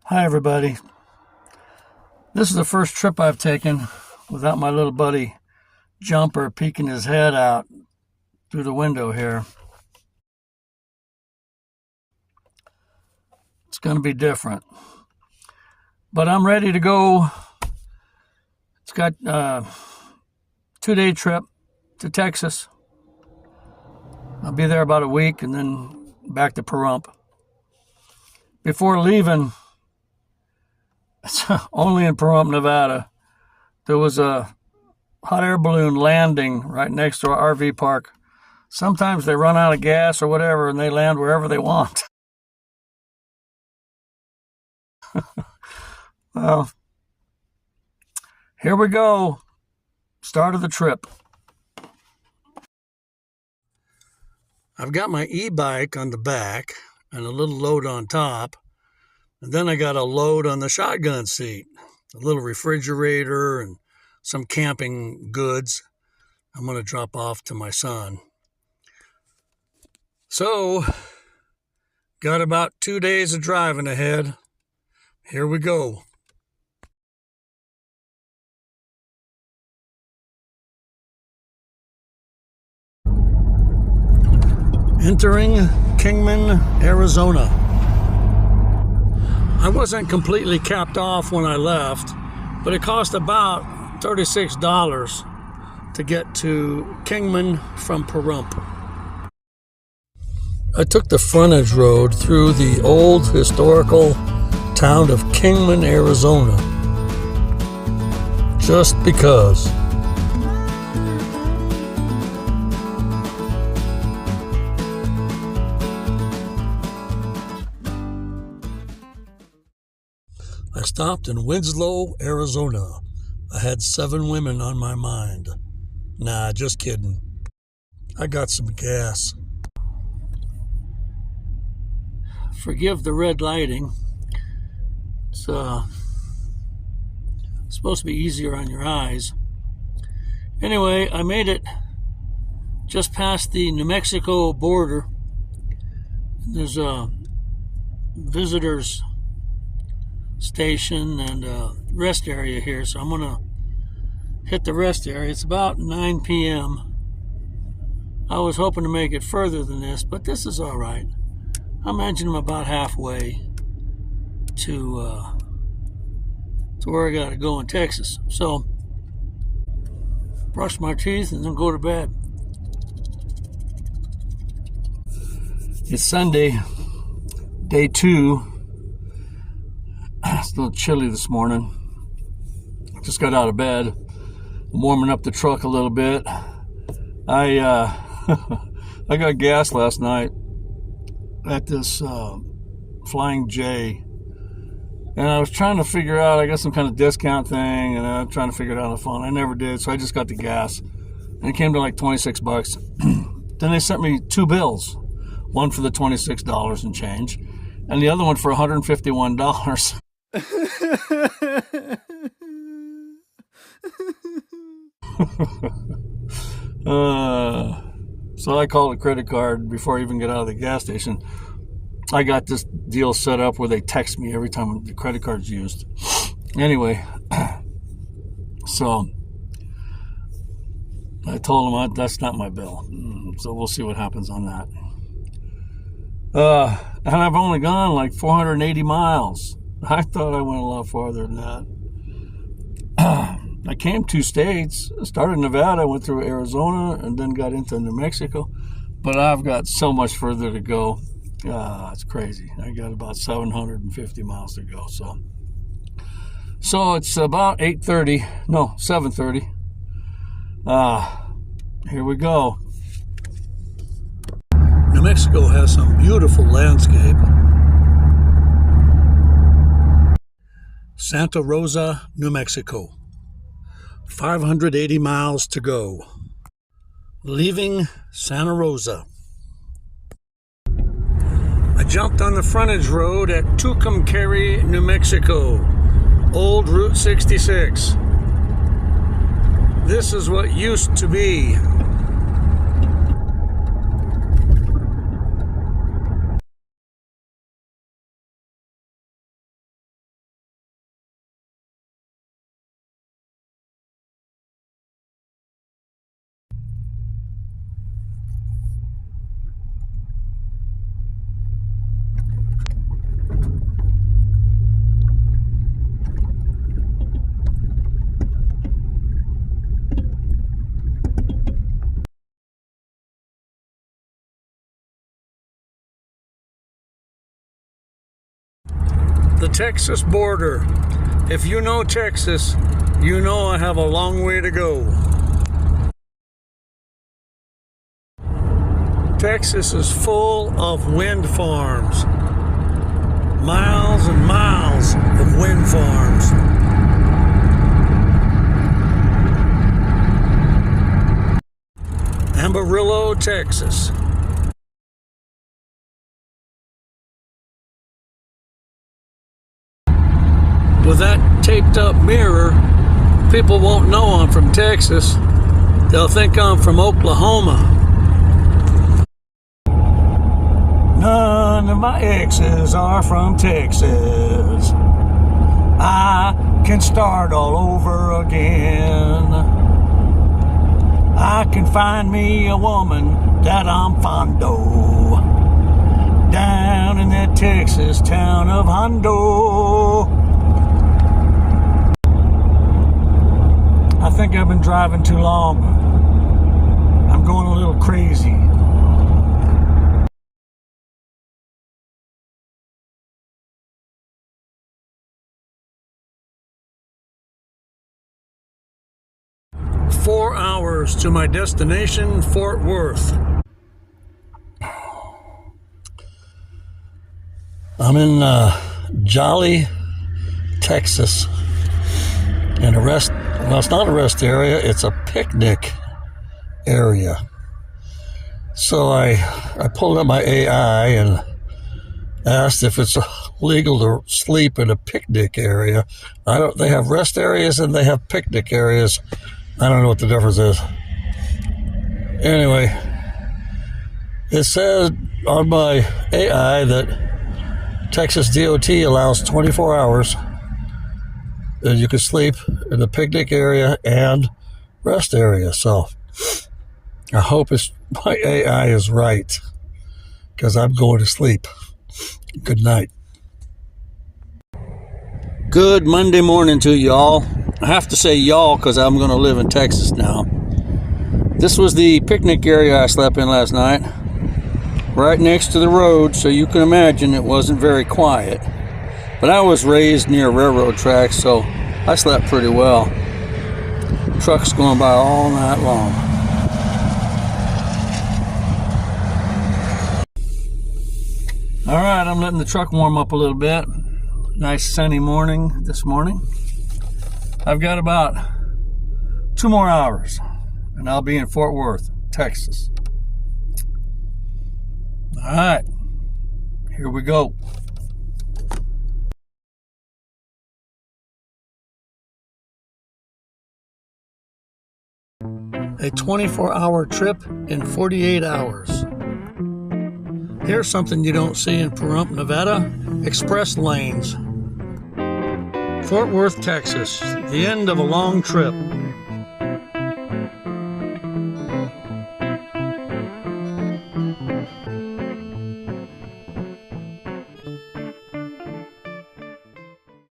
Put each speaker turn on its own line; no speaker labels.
Hi everybody. This is the first trip I've taken without my little buddy Jumper peeking his head out through the window here. It's going to be different. But I'm ready to go. It's got a 2-day trip to Texas. I'll be there about a week and then back to Pahrump. Before leaving, only in Pahrump, Nevada, there was a hot air balloon landing right next to our RV park. Sometimes they run out of gas or whatever and they land wherever they want. Well, here we go. Start of the trip. I've got my e-bike on the back and a little load on top. And then I got a load on the shotgun seat, a little refrigerator and some camping goods I'm going to drop off to my son. So, got about 2 days of driving ahead. Here we go. Entering Kingman, Arizona. I wasn't completely capped off when I left, but it cost about $36 to get to Kingman from Pahrump. I took the frontage road through the old historical town of Kingman, Arizona, just because. I stopped in Winslow, Arizona. I had 7 women on my mind. Nah, just kidding. I got some gas. Forgive the red lighting. It's supposed to be easier on your eyes. Anyway, I made it just past the New Mexico border. There's a visitors station and rest area here, so I'm gonna hit the rest area. It's about 9 p.m. I was hoping to make it further than this, but this is all right. I imagine I'm about halfway to where I gotta go in Texas. So brush my teeth and then go to bed. It's Sunday, day 2. It's a little chilly this morning. Just got out of bed. I'm warming up the truck a little bit. I I got gas last night at this Flying J. And I was trying to figure out, I got some kind of discount thing, and I'm trying to figure it out on the phone. I never did, so I just got the gas. And it came to like 26 bucks. Then they sent me 2 bills. One for the $26 and change, and the other one for $151. So I called a credit card before I even get out of the gas station. I got this deal set up where they text me every time the credit card's used. Anyway, so I told them that's not my bill. So we'll see what happens on that. And I've only gone like 480 miles. I thought I went a lot farther than that. I came 2 states. I started in Nevada, went through Arizona, and then got into New Mexico. But I've got so much further to go. It's crazy. I got about 750 miles to go. So it's about 7:30. Here we go. New Mexico has some beautiful landscape. Santa Rosa, New Mexico. 580 miles to go. Leaving Santa Rosa. I jumped on the frontage road at Tucumcari, New Mexico. Old Route 66. This is what used to be. The Texas border. If you know Texas, you know I have a long way to go. Texas is full of wind farms. Miles and miles of wind farms. Amarillo, Texas. With that taped up mirror, people won't know I'm from Texas. They'll think I'm from Oklahoma. None of my exes are from Texas. I can start all over again. I can find me a woman that I'm fondo down in that Texas town of Hondo. I think I've been driving too long. I'm going a little crazy. Four hours to my destination, Fort Worth. I'm in Jolly, Texas, in a rest. Well, it's not a rest area, it's a picnic area. So I pulled up my AI and asked if it's legal to sleep in a picnic area. They have rest areas and they have picnic areas. I don't know what the difference is. Anyway, it said on my AI that Texas DOT allows 24 hours that you can sleep in the picnic area and rest area. So I hope my AI is right, because I'm going to sleep. Good night. Good Monday morning to y'all. I have to say y'all because I'm going to live in Texas now. This was the picnic area I slept in last night, right next to the road, so you can imagine it wasn't very quiet. But I was raised near railroad tracks, so I slept pretty well. Trucks going by all night long. All right, I'm letting the truck warm up a little bit. Nice sunny morning this morning. I've got about 2 more hours and I'll be in Fort Worth, Texas. All right, here we go. A 24-hour trip in 48 hours. Here's something you don't see in Pahrump, Nevada: express lanes. Fort Worth, Texas, the end of a long trip.